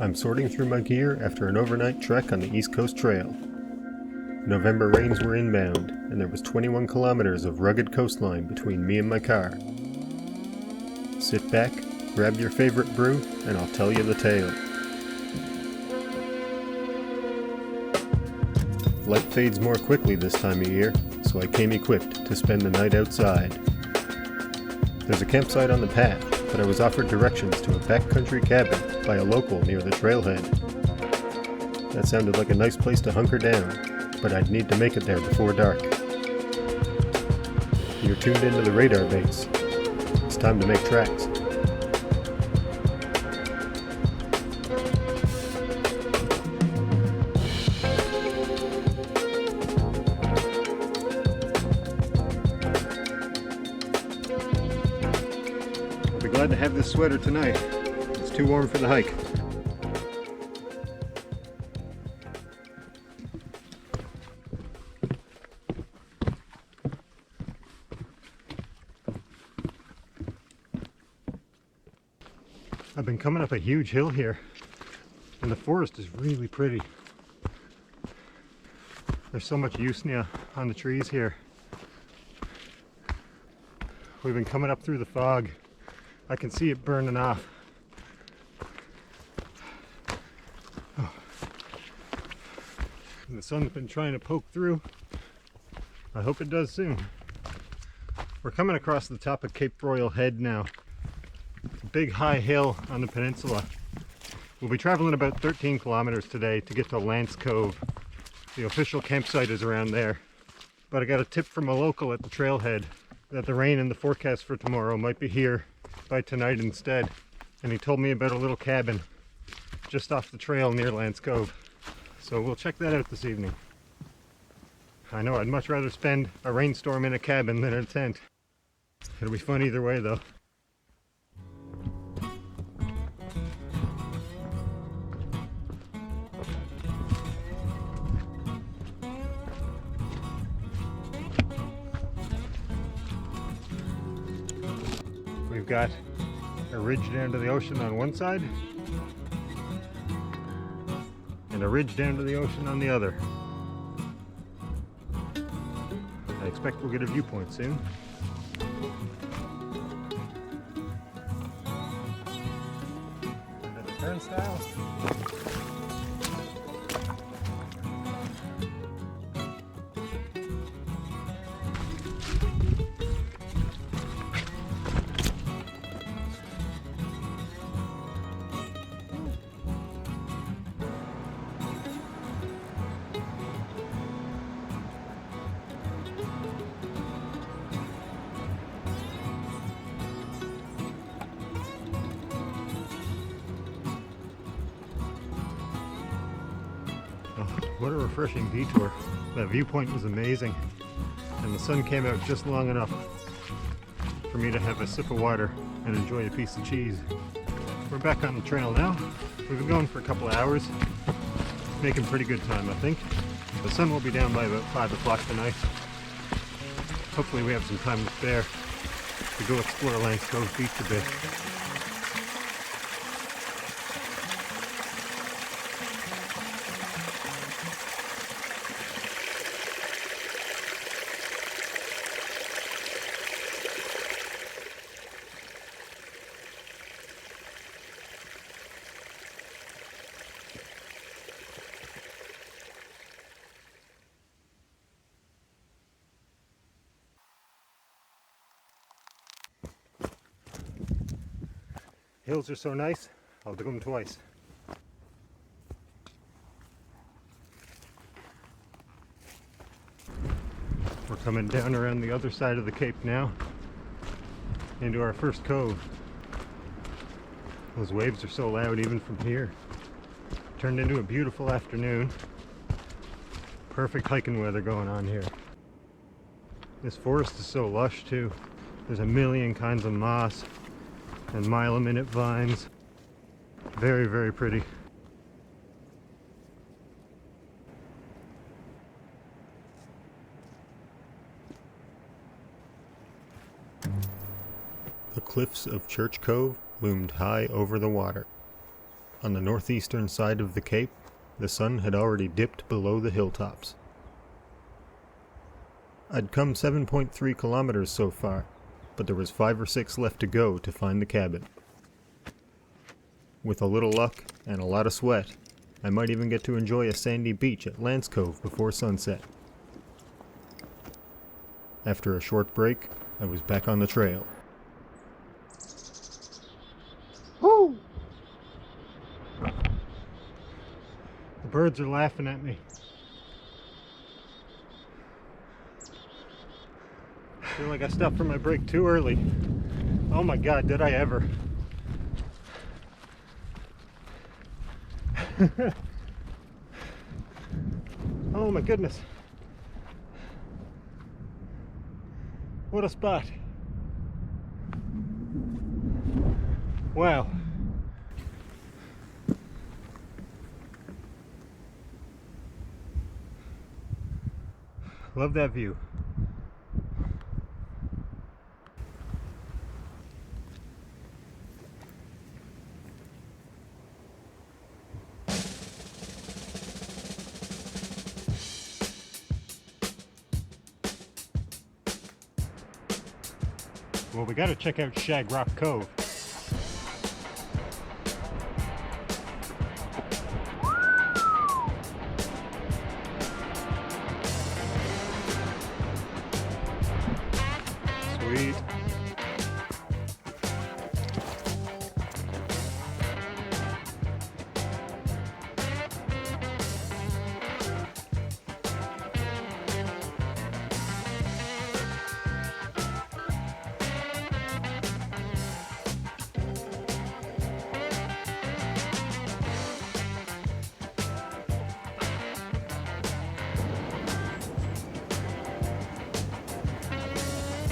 I'm sorting through my gear after an overnight trek on the East Coast Trail. November rains were inbound, and there was 21 kilometers of rugged coastline between me and my car. Sit back, grab your favorite brew, and I'll tell you the tale. Light fades more quickly this time of year, so I came equipped to spend the night outside. There's a campsite on the path, but I was offered directions to a backcountry cabin by a local near the trailhead. That sounded like a nice place to hunker down, but I'd need to make it there before dark. You're tuned into the RADARBASE. It's time to make tracks. I'll be glad to have this sweater tonight. It's too warm for the hike. I've been coming up a huge hill here, and the forest is really pretty. There's so much usnea on the trees here. We've been coming up through the fog. I can see it burning off. Oh. And the sun's been trying to poke through. I hope it does soon. We're coming across the top of Cape Royal Head now. Big high hill on the peninsula. We'll be traveling about 13 kilometers today to get to Lance Cove. The official campsite is around there. But I got a tip from a local at the trailhead that the rain in the forecast for tomorrow might be here by tonight instead. And he told me about a little cabin just off the trail near Lance Cove. So we'll check that out this evening. I know I'd much rather spend a rainstorm in a cabin than in a tent. It'll be fun either way though. We've got a ridge down to the ocean on one side and a ridge down to the ocean on the other. I expect we'll get a viewpoint soon. Another turnstile. What a refreshing detour. That viewpoint was amazing, and the sun came out just long enough for me to have a sip of water and enjoy a piece of cheese. We're back on the trail now. We've been going for a couple of hours, making pretty good time I think. The sun will be down by about 5 o'clock tonight. Hopefully we have some time to spare to go explore Lance Cove Beach a bit. Hills are so nice, I'll do them twice. We're coming down around the other side of the cape now, into our first cove. Those waves are so loud even from here. Turned into a beautiful afternoon. Perfect hiking weather going on here. This forest is so lush too. There's a million kinds of moss and mile-a-minute vines. Very, very pretty. The cliffs of Church Cove loomed high over the water. On the northeastern side of the cape, the sun had already dipped below the hilltops. I'd come 7.3 kilometers so far, but there was 5 or 6 left to go to find the cabin. With a little luck and a lot of sweat, I might even get to enjoy a sandy beach at Lance Cove before sunset. After a short break, I was back on the trail. Woo! The birds are laughing at me. I feel like I stopped for my break too early. Oh my God, did I ever. Oh my goodness. What a spot. Wow. Love that view. Well, we gotta check out Shag Cove. Sweet.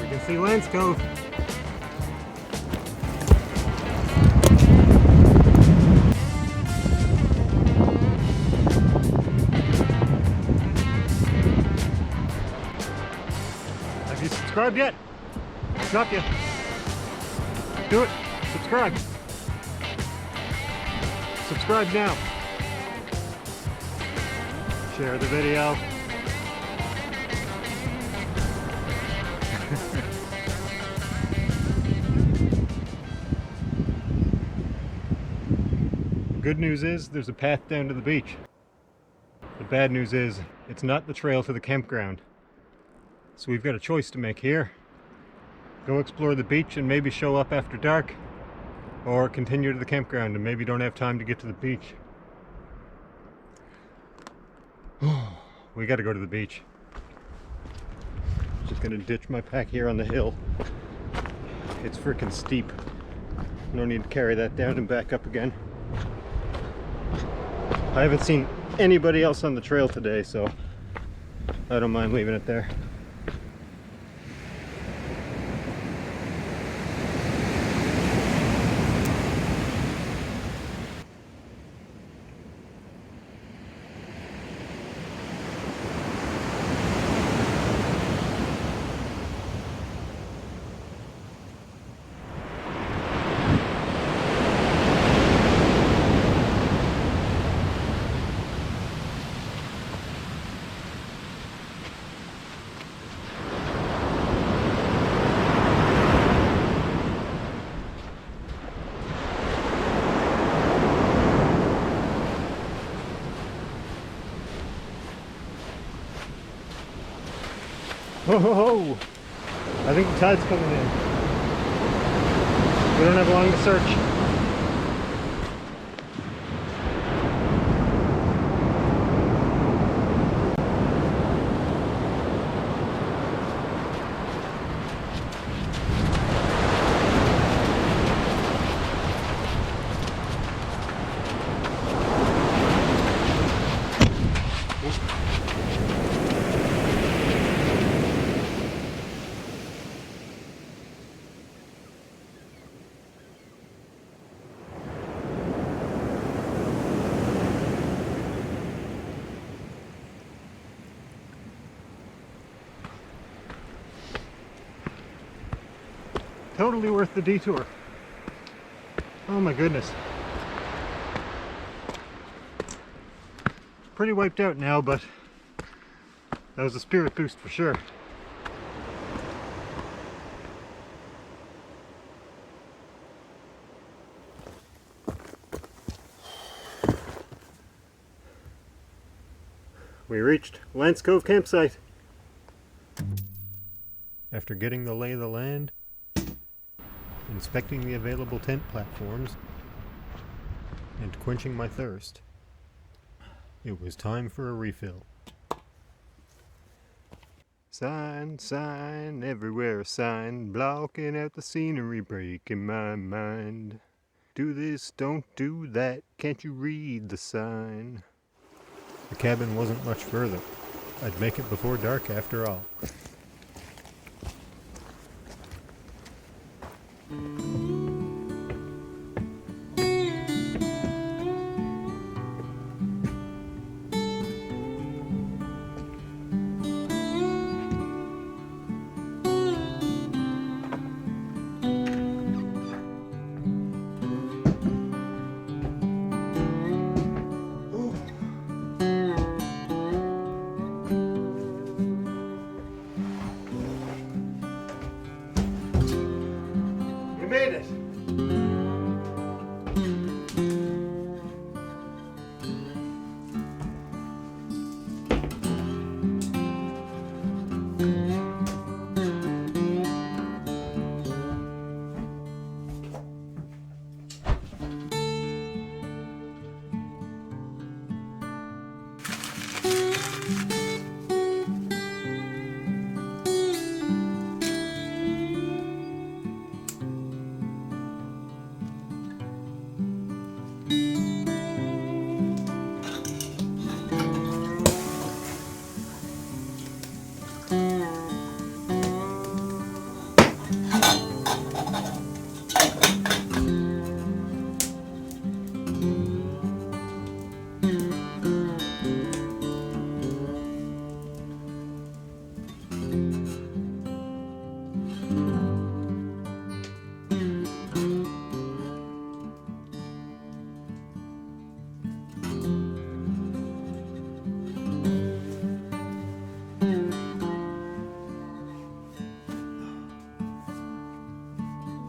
You can see Lance Cove. Have you subscribed yet? It's not yet. Do it. Subscribe. Subscribe now. Share the video. The good news is there's a path down to the beach. The bad news is it's not the trail to the campground. So we've got a choice to make here. Go explore the beach and maybe show up after dark, or continue to the campground and maybe don't have time to get to the beach. We gotta go to the beach. Just gonna ditch my pack here on the hill. It's freaking steep. No need to carry that down and back up again. I haven't seen anybody else on the trail today, so I don't mind leaving it there. Ho ho ho! I think the tide's coming in. We don't have long to search. Totally worth the detour. Oh my goodness. pretty wiped out now, but that was a spirit boost for sure. We reached Lance Cove campsite. After getting the lay of the land, inspecting the available tent platforms, and quenching my thirst, it was time for a refill. Sign, sign, everywhere a sign, blocking out the scenery, breaking my mind. Do this, don't do that, can't you read the sign? The cabin wasn't much further. I'd make it before dark after all. Made it!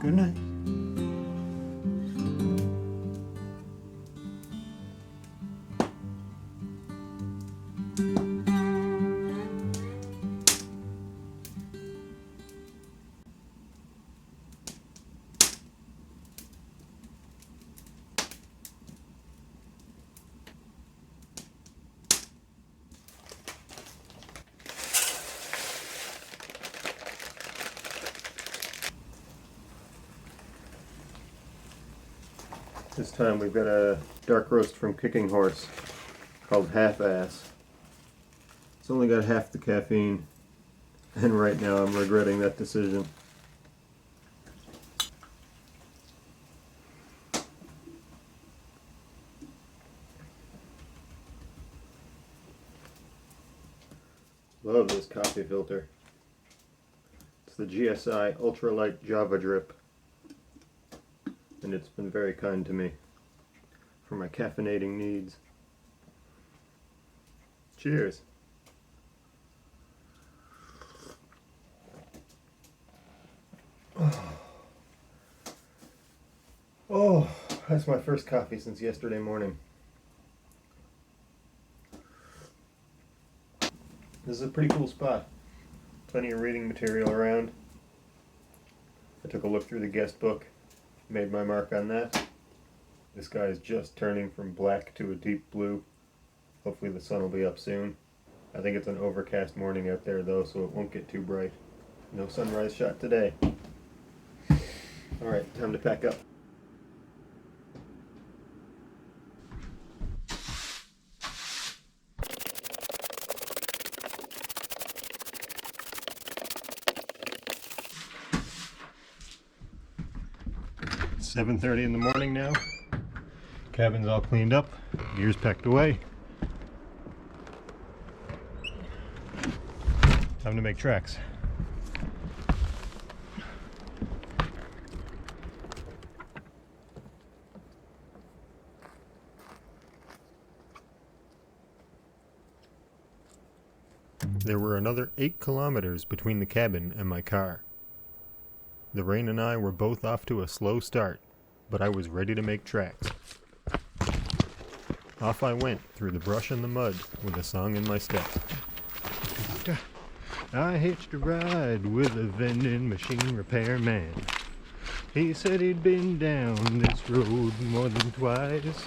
Good night. This time we've got a dark roast from Kicking Horse called Half-Ass. It's only got half the caffeine, and right now I'm regretting that decision. Love this coffee filter. It's the GSI Ultralight Java Drip, and it's been very kind to me for my caffeinating needs. Cheers. Oh, that's my first coffee since yesterday morning. This is a pretty cool spot. Plenty of reading material around. I took a look through the guest book, made my mark on that. This guy is just turning from black to a deep blue. Hopefully the sun will be up soon. I think it's an overcast morning out there though, so it won't get too bright. No sunrise shot today. Alright, time to pack up. It's 7:30 in the morning now. Cabin's all cleaned up, gear's packed away. Time to make tracks. There were another 8 kilometers between the cabin and my car. The rain and I were both off to a slow start, but I was ready to make tracks. Off I went through the brush and the mud with a song in my step. I hitched a ride with a vending machine repairman. He said he'd been down this road more than twice.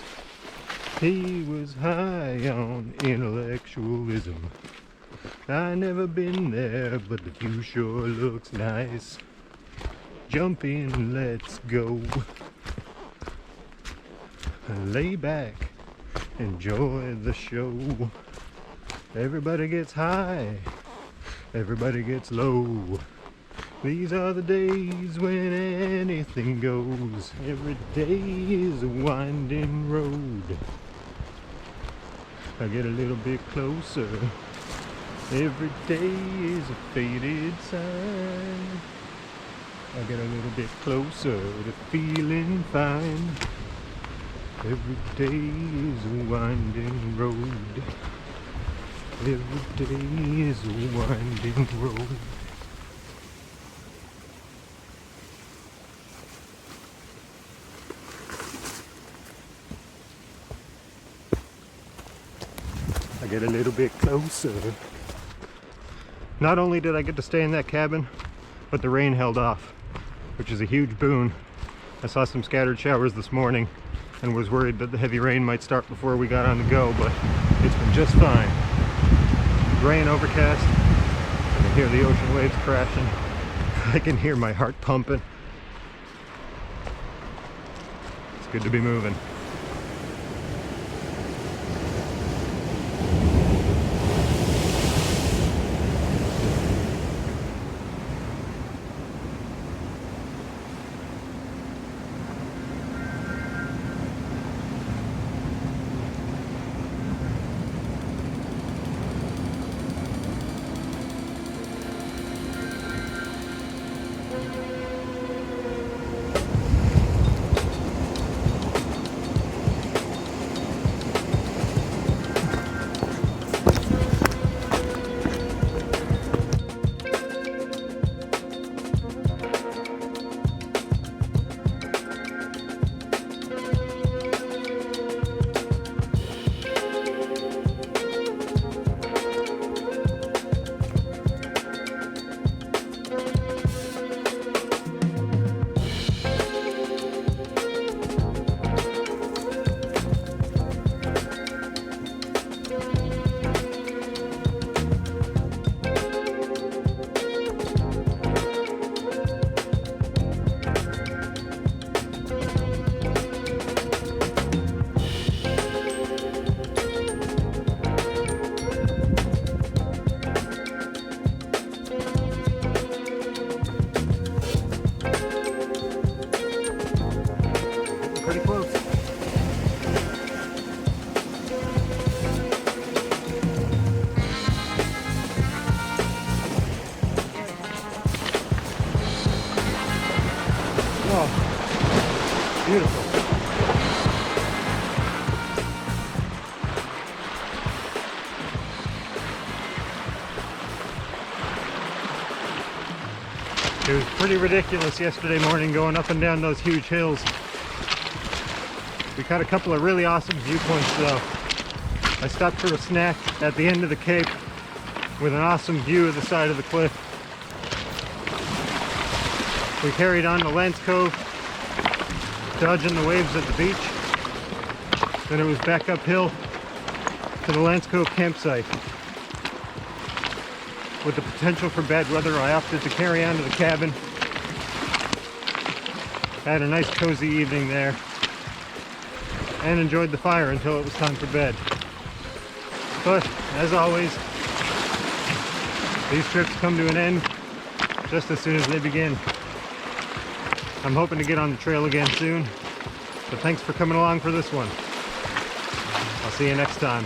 He was high on intellectualism. I never been there, but the view sure looks nice. Jump in, let's go. Lay back, enjoy the show. Everybody gets high, everybody gets low. These are the days when anything goes. Every day is a winding road. I get a little bit closer. Every day is a faded sign. I get a little bit closer to feeling fine. Every day is a winding road. Every day is a winding road. I get a little bit closer. Not only did I get to stay in that cabin, but the rain held off, which is a huge boon. I saw some scattered showers this morning and was worried that the heavy rain might start before we got on the go, but it's been just fine. Rain, overcast, I can hear the ocean waves crashing. I can hear my heart pumping. It's good to be moving. Pretty close. Oh, beautiful. It was pretty ridiculous yesterday morning going up and down those huge hills. We caught a couple of really awesome viewpoints though. I stopped for a snack at the end of the cape with an awesome view of the side of the cliff. We carried on to Lance Cove, dodging the waves at the beach. Then it was back uphill to the Lance Cove campsite. With the potential for bad weather, I opted to carry on to the cabin. Had a nice cozy evening there and enjoyed the fire until it was time for bed. But as always, these trips come to an end just as soon as they begin. I'm hoping to get on the trail again soon, but thanks for coming along for this one. I'll see you next time.